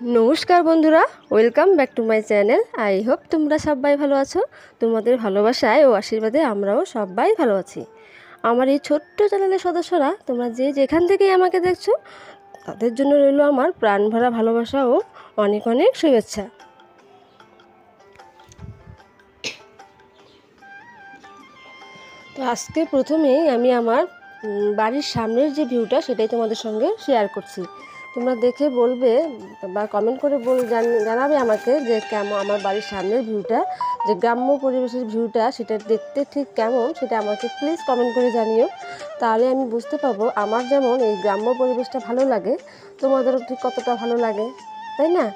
নমস্কার বন্ধুরা, welcome back to my channel. I hope তোমরা সবাই ভালো আছো। তোমাদের ভালোবাসায় ও আশীর্বাদে আমরাও সবাই ভালো আছি। আমার এই ছোট্ট চ্যানেলের সদস্যরা তোমরা যে যেখান থেকেই আমাকে দেখছো, তাদের জন্য রইল আমার প্রাণ ভরা ভালোবাসা ও অনেক অনেক শুভেচ্ছা। তো আজকে প্রথমেই আমি আমার বাড়ির সামনের যে ভিউটা সেটাই তোমাদের সঙ্গে শেয়ার করছি। তোমরা দেখে বলবে বা কমেন্ট করে জানাবে আমাকে যে কেমন আমার বাড়ির সামনের ভিউটা, যে গ্রাম্য পরিবেশের ভিউটা সেটা দেখতে ঠিক কেমন, সেটা আমাকে প্লিজ কমেন্ট করে জানিও। তাহলে আমি বুঝতে পারবো আমার যেমন এই গ্রাম্য পরিবেশটা ভালো লাগে, তোমাদেরও ঠিক কতটা ভালো লাগে, তাই না?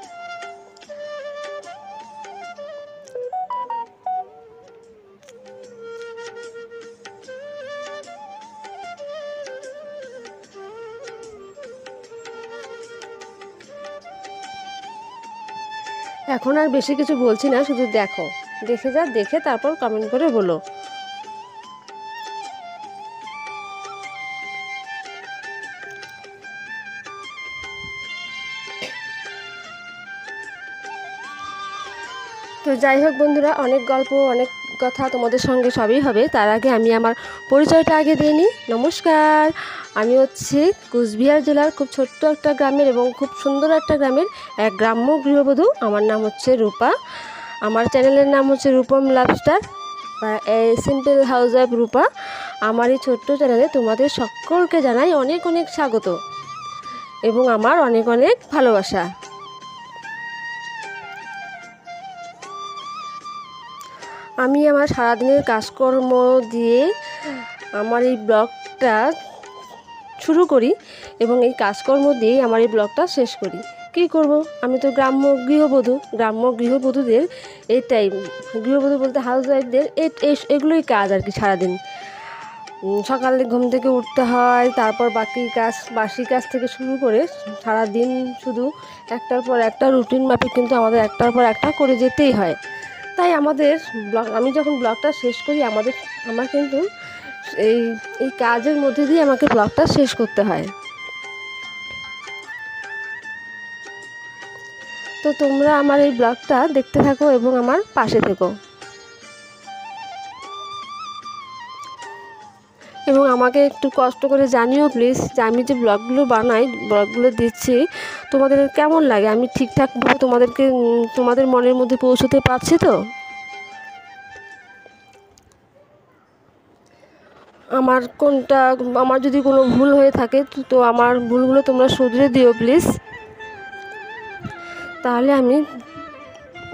এখন আর বেশি কিছু বলছি না, শুধু দেখে তারপর কমেন্ট করে বলো। তো যাই হোক বন্ধুরা, অনেক গল্প অনেক কথা তোমাদের সঙ্গে সবই হবে। তার আগে আমি আমার পরিচয়টা আগে দিয়ে নিই। নমস্কার, আমি হচ্ছি কুচবিহার জেলার খুব ছোট্ট একটা গ্রামের এবং খুব সুন্দর একটা গ্রামের এক গ্রাম্য গৃহবধূ। আমার নাম হচ্ছে রূপা। আমার চ্যানেলের নাম হচ্ছে রূপম লাইফস্টাইল বা সিম্পল হাউস ওয়াইফ রূপা। আমার এই ছোট্ট চ্যানেলে তোমাদের সকলকে জানাই অনেক অনেক স্বাগত এবং আমার অনেক অনেক ভালোবাসা। আমি আমার সারাদিনের কাজকর্ম দিয়ে আমার এই ব্লগটা শুরু করি এবং এই কাজকর্ম দিয়েই আমার এই ব্লগটা শেষ করি। কী করব, আমি তো গ্রাম্য গৃহবধূদের এটাই, গৃহবধূ বলতে হাউস ওয়াইফদের এগুলোই কাজ আর কি। সারাদিন সকালে ঘুম থেকে উঠতে হয়, তারপর বাসি কাজ থেকে শুরু করে সারাদিন শুধু একটার পর একটা রুটিন মাফিক কিন্তু আমাদের একটার পর একটা করে যেতেই হয়। তাই আমি যখন ব্লগটা শেষ করি আমার কিন্তু এই এই কাজের মধ্যে দিয়ে আমাকে ব্লগটা শেষ করতে হয়। তো তোমরা আমার এই ব্লগটা দেখতে থাকো এবং আমার পাশে থেকো এবং আমাকে একটু কষ্ট করে জানিও প্লিজ যে আমি যে ব্লগগুলো দিচ্ছি তোমাদের কেমন লাগে, আমি ঠিকঠাকভাবে তোমাদের মনের মধ্যে পৌঁছতে পারছি তো? আমার যদি কোনো ভুল হয়ে থাকে তো আমার ভুলগুলো তোমরা শুধরে দিও প্লিজ। তাহলে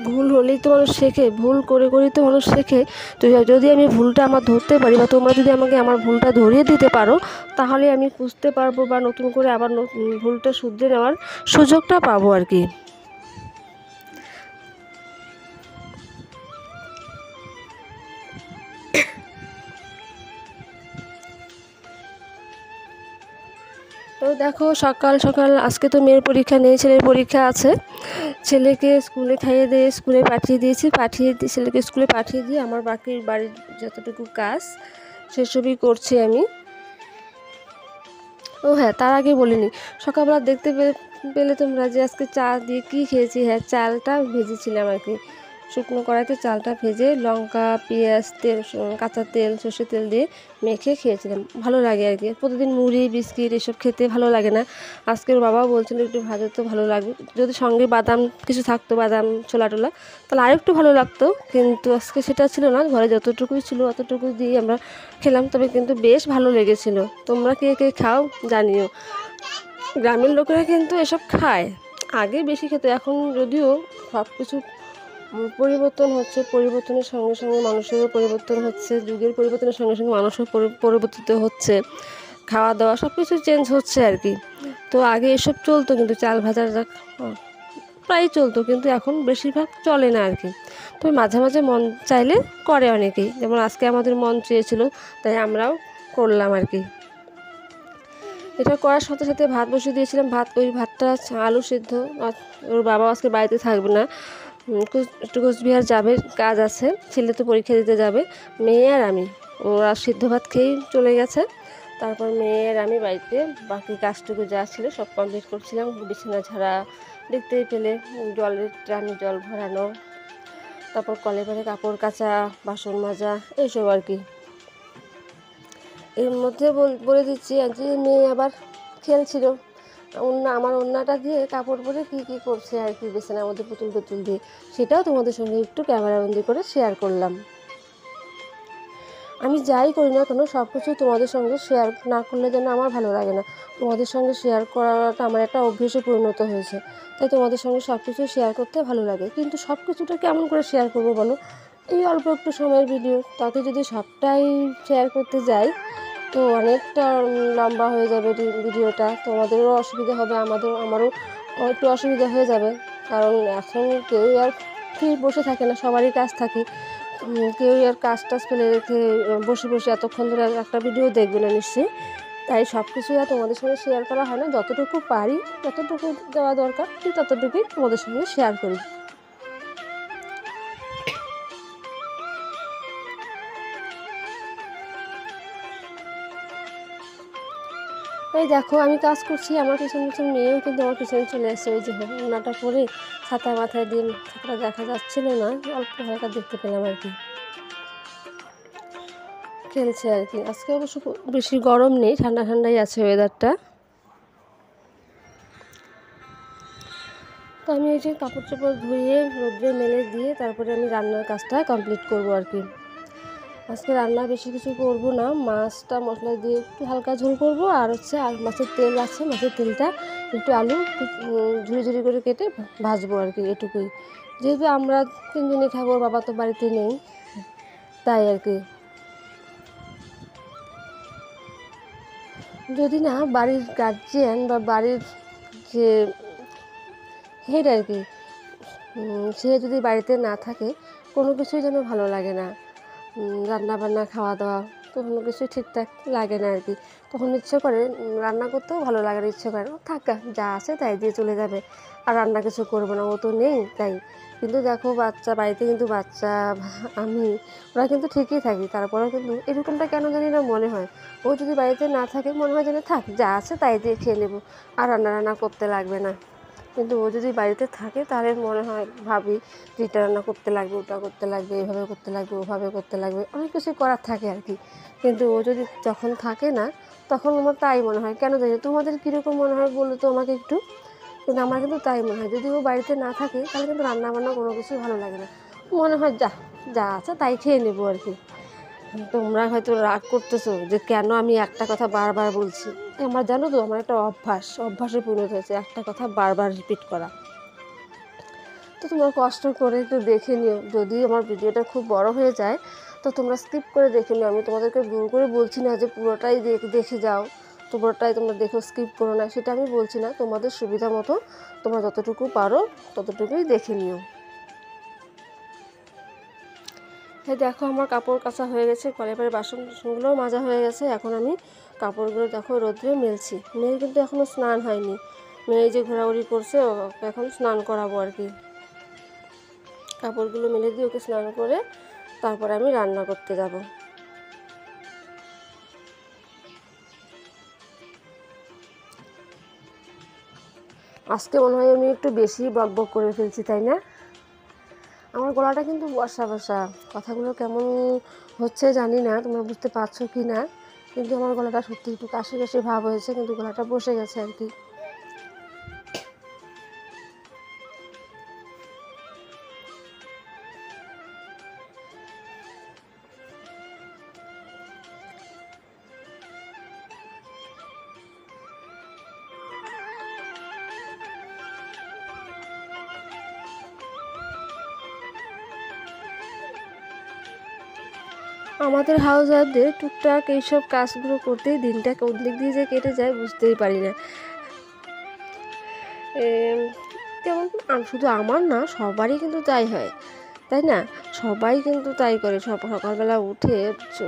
ভুল হলেই তো মানুষ শেখে, ভুল করে করেই তো মানুষ শেখে। তো যদি আমি ভুলটা আমার ধরতে পারি বা তোমরা যদি আমাকে আমার ভুলটা ধরিয়ে দিতে পারো, তাহলে আমি বুঝতে পারবো বা নতুন করে আবার ভুলটা শুধরে নেওয়ার সুযোগটা পাবো আর কি। তো দেখো, সকাল সকাল আজকে তো মেয়ের পরীক্ষা নেই, ছেলের পরীক্ষা আছে। ছেলেকে স্কুলে খাইয়ে দিয়ে স্কুলে পাঠিয়ে দিয়েছি, ছেলেকে স্কুলে পাঠিয়ে দিয়ে আমার বাড়ির যতটুকু কাজ সেসবই করছি আমি। ও হ্যাঁ, তার আগে বলিনি, সকালবেলা দেখতে পেলে তোমরা যে আজকে চা দিয়ে কী খেয়েছি। হ্যাঁ, চালটা ভেজেছিলাম আর কি, শুকনো কড়াইতে চালটা ভেজে লঙ্কা পেঁয়াজ কাঁচা তেল সর্ষের তেল দিয়ে মেখে খেয়েছিলাম। ভালো লাগে আর কি, প্রতিদিন মুড়ি বিস্কিট এসব খেতে ভালো লাগে না। আজকের বাবাও বলছিল একটু ভাজা তো ভালো লাগবে, যদি সঙ্গে বাদাম কিছু থাকতো, বাদাম ছোলা টোলা, তাহলে আরেকটু ভালো লাগতো। কিন্তু আজকে সেটা ছিল না, ঘরে যতটুকুই ছিল অতটুকু দিয়ে আমরা খেলাম, তবে কিন্তু বেশ ভালো লেগেছিল। তোমরা কে কে খাও জানিও। গ্রামের লোকেরা কিন্তু এসব খায়, আগে বেশি খেত, এখন যদিও সব কিছু পরিবর্তন হচ্ছে, পরিবর্তনের সঙ্গে সঙ্গে মানুষেরও পরিবর্তন হচ্ছে, যুগের পরিবর্তনের সঙ্গে সঙ্গে মানুষও পরিবর্তিত হচ্ছে, খাওয়া দাওয়া সব কিছু চেঞ্জ হচ্ছে আর কি। তো আগে এসব চলতো, কিন্তু চাল ভাজা প্রায় চলতো, কিন্তু এখন বেশিরভাগ চলে না আর কি। তো মাঝে মাঝে মন চাইলে করে অনেকেই, যেমন আজকে আমাদের মন চেয়েছিল তাই আমরাও করলাম আর কি। এটা করার সাথে সাথে ভাত বসিয়ে দিয়েছিলাম, ওই ভাতটা আলু সিদ্ধ। ওর বাবা আজকে বাড়িতে থাকবে না, একটু কোচবিহার যাবে, কাজ আছে, ছেলে তো পরীক্ষা দিতে যাবে, মেয়ে আর আমি। ওরা সিদ্ধ ভাত খেয়েই চলে গেছে। তারপর মেয়ের আমি বাড়িতে বাকি কাজটুকু যা ছিল সব কমপ্লিট করছিলাম। বিছানা ঝাড়া, দেখতেই পেলে জলের ট্রামে জল ভরানো, তারপর কলে করে কাপড় কাচা, বাসন মাজা, এইসব আর কি। এর মধ্যে বলে দিচ্ছি যে মেয়ে আবার খেলছিল আমার ওড়নাটা দিয়ে কাপড় পরে কী কী করছে আর কি বিছানার মধ্যে পুতুল টুতুল দিয়ে, সেটাও তোমাদের সঙ্গে একটু ক্যামেরাবন্দি করে শেয়ার করলাম। আমি যাই করি না কেন সব কিছুই তোমাদের সঙ্গে শেয়ার না করলে যেন আমার ভালো লাগে না। তোমাদের সঙ্গে শেয়ার করাটা আমার একটা অভ্যেসে পরিণত হয়েছে, তাই তোমাদের সঙ্গে সব কিছু শেয়ার করতে ভালো লাগে। কিন্তু সব কিছুটা কেমন করে শেয়ার করবো বলো? এই অল্প একটু সময়ের ভিডিও, তাতে যদি সবটাই শেয়ার করতে যাই তো অনেকটা লম্বা হয়ে যাবে ভিডিওটা, তোমাদেরও অসুবিধা হবে, আমারও একটু অসুবিধা হয়ে যাবে। কারণ এখন কেউ আর ঠিক বসে থাকে না, সবারই কাজ থাকে। কেউ আর কাজ টাজ ফেলে রেখে বসে বসে এতক্ষণ ধরে একটা ভিডিও দেখবে না নিশ্চয়ই। তাই সব কিছুই আর তোমাদের সঙ্গে শেয়ার করা হয় না, যতটুকু পারি যতটুকু দেওয়া দরকার ঠিক ততটুকুই তোমাদের সঙ্গে শেয়ার করি। এই দেখো আমি কাজ করছি, আমার পিছনে পিছনে মেয়েও কিন্তু আমার পিছনে চলে আসছে। ওই যে ওনাটা পরে ছাতা মাথায় দিয়ে, ছাতাটা দেখা যাচ্ছিল না, অল্প হালকা দেখতে পেলাম আর কি, খেলছে আর কি। আজকে অবশ্য বেশি গরম নেই, ঠান্ডা ঠান্ডাই আছে ওয়েদারটা। তো আমি এই যে কাপড় চোপড় ধুয়ে রোদ্রে মেলে দিয়ে তারপরে আমি রান্নার কাজটা কমপ্লিট করব আর কি। আজকে রান্না বেশি কিছু করব না, মাছটা মশলা দিয়ে একটু হালকা ঝোল করব, আর হচ্ছে মাছের তেল আছে, মাছের তেলটা একটু আলু ঝুড়ি ঝুড়ি করে কেটে ভাজবো আর কি, এটুকুই। যেহেতু আমরা তিনজনই খাবো, বাবা তো বাড়িতে নেই, তাই আর কি। যদি না বাড়ির গার্জিয়ান বা বাড়ির যে হেড আর কি, সে যদি বাড়িতে না থাকে কোনো কিছুই যেন ভালো লাগে না, রান্না বান্না খাওয়া দাওয়া কোনো কিছুই ঠিকঠাক লাগে না আর কি। তখন ইচ্ছে করে রান্না করতেও ভালো লাগে না, ইচ্ছে করে থাক যা আছে তাই দিয়ে চলে যাবে, আর রান্না কিছু করবো না, ও তো নেই তাই। কিন্তু দেখো বাচ্চা বাড়িতে কিন্তু বাচ্চা আমি ওরা কিন্তু ঠিকই থাকি, তারপরেও কিন্তু এরকমটা কেন জানি না মনে হয়, ও যদি বাড়িতে না থাকে মনে হয় যেন থাক যা আছে তাই দিয়ে খেয়ে নেবো, আর রান্না করতে লাগবে না। কিন্তু ও যদি বাড়িতে থাকে তাহলে মনে হয় ভাবি যে এটা রান্না করতে লাগবে, ওটা করতে লাগবে, এভাবে করতে লাগবে, ওভাবে করতে লাগবে, অনেক কিছু করার থাকে আর কি। কিন্তু ও যদি যখন থাকে না তখন আমার তাই মনে হয়, কেন জানি তোমাদের কীরকম মনে হয় বলো তো আমাকে একটু। কিন্তু আমার কিন্তু তাই মনে হয়, যদি ও বাড়িতে না থাকে তাহলে কিন্তু রান্না বান্না কোনো কিছুই ভালো লাগে না, মনে হয় যা আছে তাই খেয়ে নেবো আর কি। তোমরা হয়তো রাগ করতেছো যে কেন আমি একটা কথা বারবার বলছি, আমার জানো তো আমার একটা অভ্যাসে পরিণত হয়েছে একটা কথা বারবার রিপিট করা। তো তোমরা কষ্ট করে একটু দেখে নিও, যদি আমার ভিডিওটা খুব বড় হয়ে যায় তো তোমরা স্কিপ করে দেখে নিও। আমি তোমাদেরকে জোর করে বলছি না যে পুরোটাই দেখে যাও, পুরোটাই তোমরা দেখো, স্কিপ করো না, সেটা আমি বলছি না। তোমাদের সুবিধা মতো তোমরা যতটুকু পারো ততটুকুই দেখে নিও। এই দেখো আমার কাপড় কাচা হয়ে গেছে, কলে পরে বাসনগুলোও মাজা হয়ে গেছে। এখন আমি কাপড়গুলো দেখো রোদ্রে মেলছি। মেয়ে কিন্তু এখনও স্নান হয়নি, মেয়ে যে ঘোরাঘুরি করছে ওকে এখন স্নান করাবো আর কি। কাপড়গুলো মেলে দিয়ে ওকে স্নান করে তারপরে আমি রান্না করতে যাব। আজকে মনে হয় আমি একটু বেশি বকবক করে ফেলছি, তাই না? আমার গলাটা কিন্তু বসা বসা, কথাগুলো কেমন হচ্ছে জানি না, তোমরা বুঝতে পারছো কি না, কিন্তু আমার গলাটা সত্যি একটু কাশি কাশি ভাব হয়েছে, কিন্তু গলাটা বসে গেছে আর কি। আমাদের হাউস ওয়াইফদের টুকটাক এইসব কাজগুলো করতেই দিনটা কোন দিক দিয়ে যে কেটে যায় বুঝতেই পারি না। যেমন শুধু আমার না, সবারই কিন্তু তাই হয়, তাই না? সবাই কিন্তু তাই করে, সকালবেলা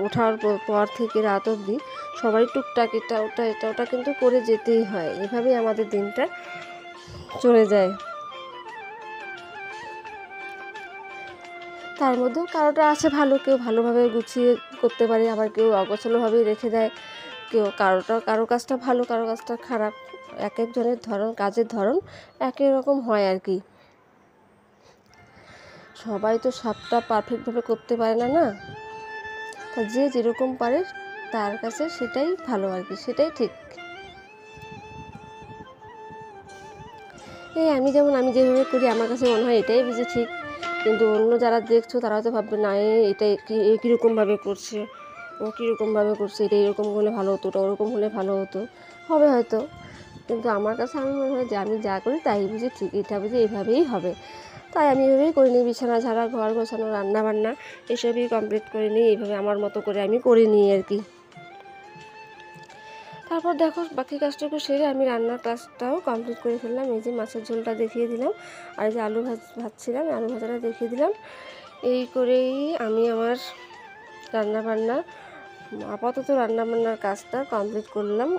ওঠার পর থেকে রাত অবধি সবাই টুকটাক এটা ওটা কিন্তু করে যেতেই হয়, এভাবেই আমাদের দিনটা চলে যায়। তার মধ্যেও কারোটা আছে ভালো, কেউ ভালোভাবে গুছিয়ে করতে পারে, আবার কেউ অগোছালোভাবেই রেখে দেয়। কারো কাজটা ভালো, কারো কাজটা খারাপ, এক একজনের কাজের ধরন একই রকম হয় আর কি। সবাই তো সবটা পারফেক্টভাবে করতে পারে না, না। তা যে যেরকম পারে তার কাছে সেটাই ভালো আর কি, সেটাই ঠিক। আমি যেভাবে করি আমার কাছে মনে হয় এটাই বুঝি ঠিক, কিন্তু অন্য যারা দেখছো তারা হয়তো ভাববে না এটাই কীরকমভাবে করছে, ও কীরকমভাবে করছে, এটা এরকম হলে ভালো হতো, ওটা ওরকম হলে ভালো হতো, হবে হয়তো। কিন্তু আমার কাছে আমি মনে হয় যে আমি যা করি তাই বুঝি ঠিক, এটা বুঝি এইভাবেই হবে, তাই আমি এভাবেই করে নিই। বিছানা ঝাড়া, ঘর গোছানো, রান্নাবান্না এসবই কমপ্লিট করে নিই, এইভাবে আমার মতো করে আমি করে নিই আর কি। তারপর দেখো বাকি কাজটুকু সেরে আমি রান্নার কাজটাও কমপ্লিট করে ফেললাম। এই যে মাছের ঝোলটা দেখিয়ে দিলাম, আর এই যে আলু ভাজছিলাম, আলু ভাজাটা দেখিয়ে দিলাম। এই করেই আমি আমার রান্নাবান্না আপাতত রান্নাবান্নার কাজটা কমপ্লিট করলাম।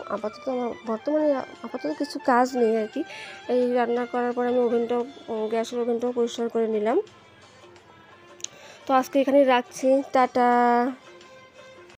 বর্তমানে কিছু কাজ নেই আর কি। এই রান্না করার পর আমি গ্যাসের ওভেনটাও পরিষ্কার করে নিলাম। তো আজকে এখানেই রাখছি, টাটা।